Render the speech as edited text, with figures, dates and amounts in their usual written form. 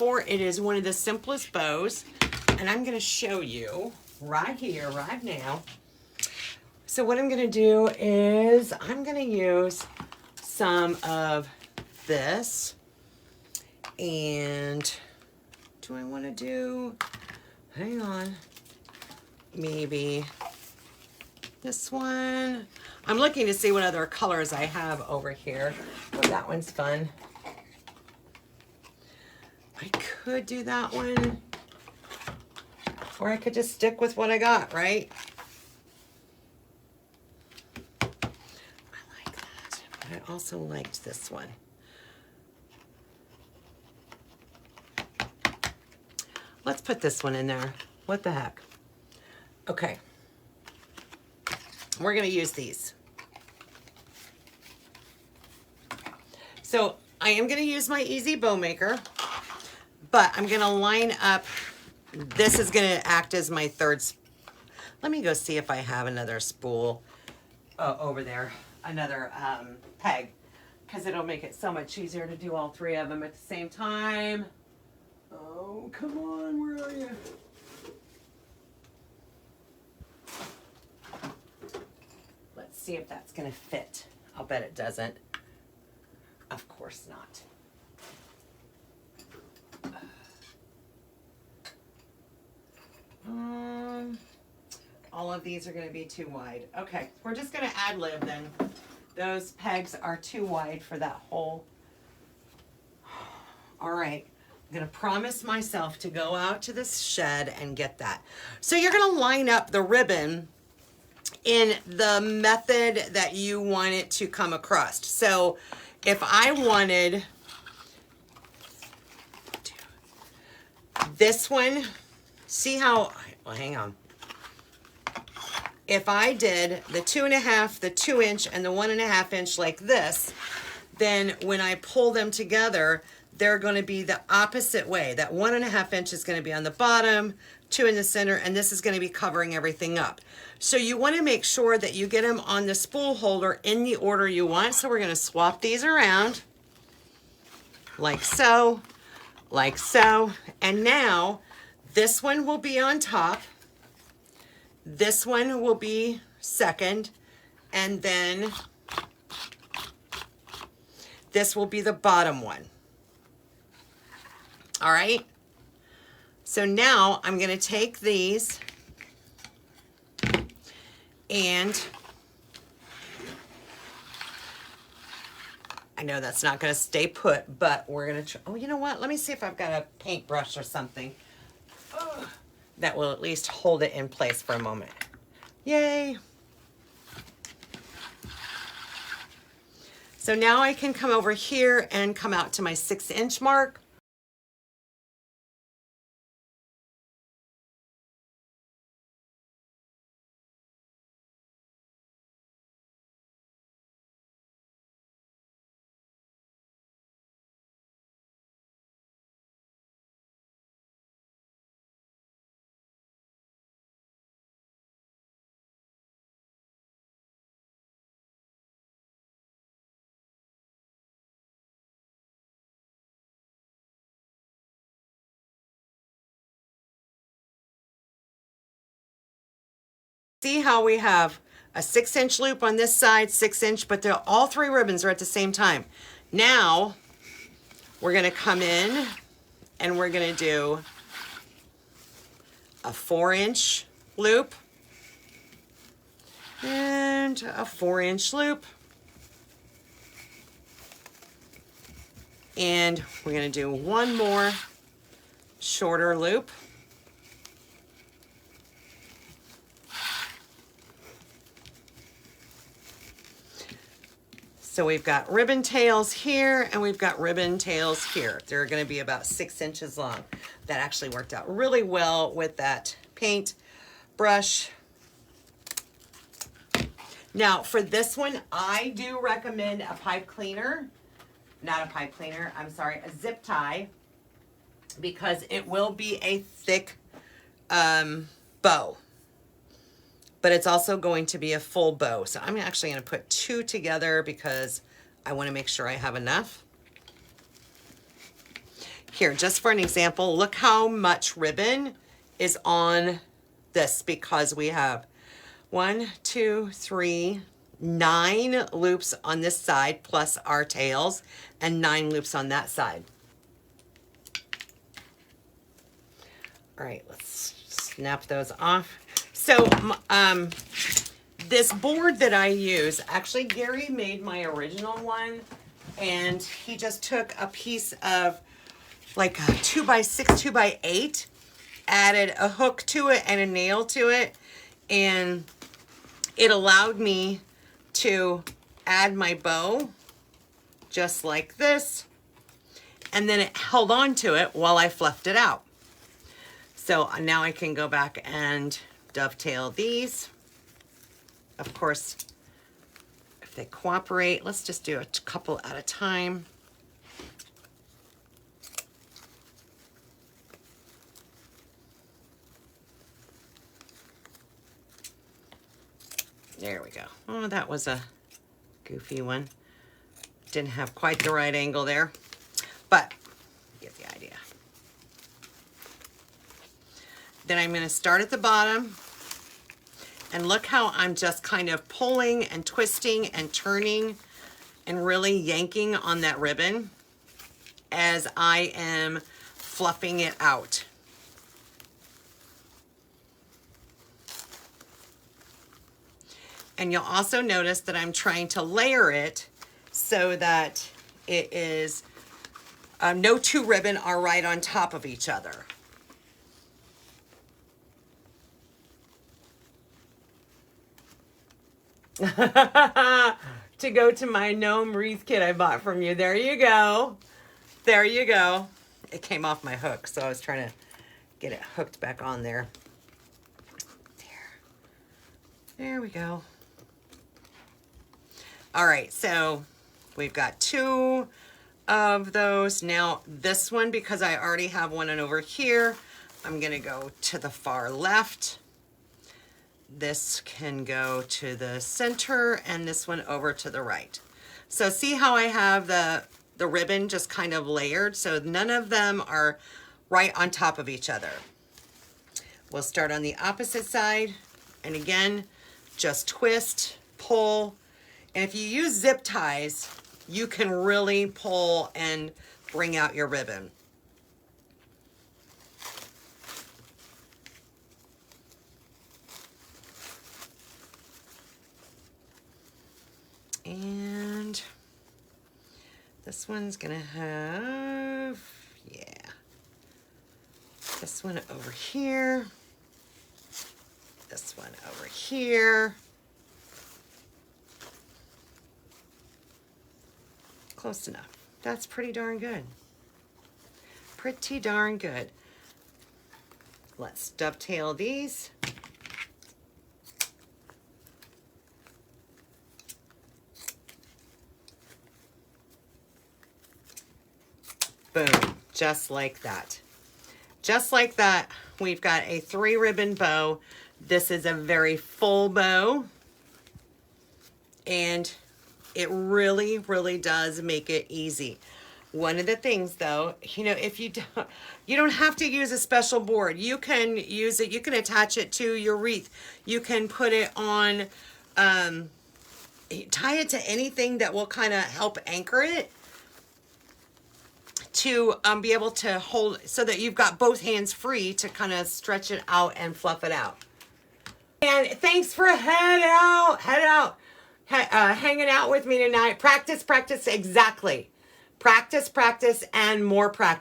For it is one of the simplest bows, and I'm going to show you right here, right now. So what I'm going to do is I'm going to use some of this, and do I want to do, hang on, maybe this one. I'm looking to see what other colors I have over here. Oh, that one's fun. I could do that one, or I could just stick with what I got, right? I like that, but I also liked this one. Let's put this one in there. What the heck? Okay. We're gonna use these. So I am gonna use my Easy Bow Maker, but I'm gonna line up, this is gonna act as my third, let me go see if I have another spool over there, another peg, because it'll make it so much easier to do all three of them at the same time. Oh, come on, where are you? Let's see if that's gonna fit. I'll bet it doesn't. Of course not. All of these are going to be too wide. Okay, we're just going to ad-lib then. Those pegs are too wide for that hole. All right, I'm going to promise myself to go out to this shed and get that. So you're going to line up the ribbon in the method that you want it to come across. So if I wanted this one, see how, well, hang on. If I did the 2.5, the 2 inch, and the 1.5 inch like this, then when I pull them together, they're going to be the opposite way. That 1.5 inch is going to be on the bottom, 2 in the center, and this is going to be covering everything up. So you want to make sure that you get them on the spool holder in the order you want. So we're going to swap these around like so, like so. And now this one will be on top. This one will be second, and then this will be the bottom one. All right. So now I'm going to take these and I know that's not going to stay put, but we're going to try. Oh, you know what? Let me see if I've got a paintbrush or something. Ugh. That will at least hold it in place for a moment. Yay. So now I can come over here and come out to my 6 inch mark. See how we have a 6 inch loop on this side, 6 inch, but all three ribbons are at the same time. Now we're going to come in and we're going to do a 4 inch loop and a 4 inch loop. And we're going to do one more shorter loop. So we've got ribbon tails here and we've got ribbon tails here. They're going to be about 6 inches long. That actually worked out really well with that paint brush. Now for this one, I do recommend a pipe cleaner. Not a pipe cleaner, I'm sorry, a zip tie, because it will be a thick bow. But it's also going to be a full bow. So I'm actually going to put 2 together because I want to make sure I have enough. Here, just for an example, look how much ribbon is on this, because we have 1, 2, 3, 9 loops on this side plus our tails, and 9 loops on that side. All right, let's snap those off. So this board that I use, actually Gary made my original one, and he just took a piece of like a 2x6, 2x8, added a hook to it and a nail to it, and it allowed me to add my bow just like this, and then it held on to it while I fluffed it out. So now I can go back and dovetail these. Of course, if they cooperate, let's just do a couple at a time. There we go. Oh, that was a goofy one. Didn't have quite the right angle there, but you get the idea. Then I'm going to start at the bottom, and look how I'm just kind of pulling and twisting and turning and really yanking on that ribbon as I am fluffing it out. And you'll also notice that I'm trying to layer it so that it is, no two ribbon are right on top of each other. To go to my gnome wreath kit I bought from you. There you go. There you go. It came off my hook, so I was trying to get it hooked back on there. There we go. All right, so we've got 2 of those. Now this one, because I already have one over here, I'm gonna go to the far left. This can go to the center, and this one over to the right. So see how I have the ribbon just kind of layered, so none of them are right on top of each other. We'll start on the opposite side, and again, just twist, pull, and if you use zip ties, you can really pull and bring out your ribbon. And this one's gonna have, yeah, this one over here, this one over here. Close enough. That's pretty darn good. Pretty darn good. Let's dovetail these. Boom, just like that. Just like that, we've got a 3 ribbon bow. This is a very full bow, and it really, really does make it easy. One of the things though, you know, if you don't have to use a special board. You can use it, you can attach it to your wreath. You can put it on, tie it to anything that will kind of help anchor it, to be able to hold, so that you've got both hands free to kind of stretch it out and fluff it out. And thanks for hanging out with me tonight. Practice, practice, exactly. Practice, practice, and more practice.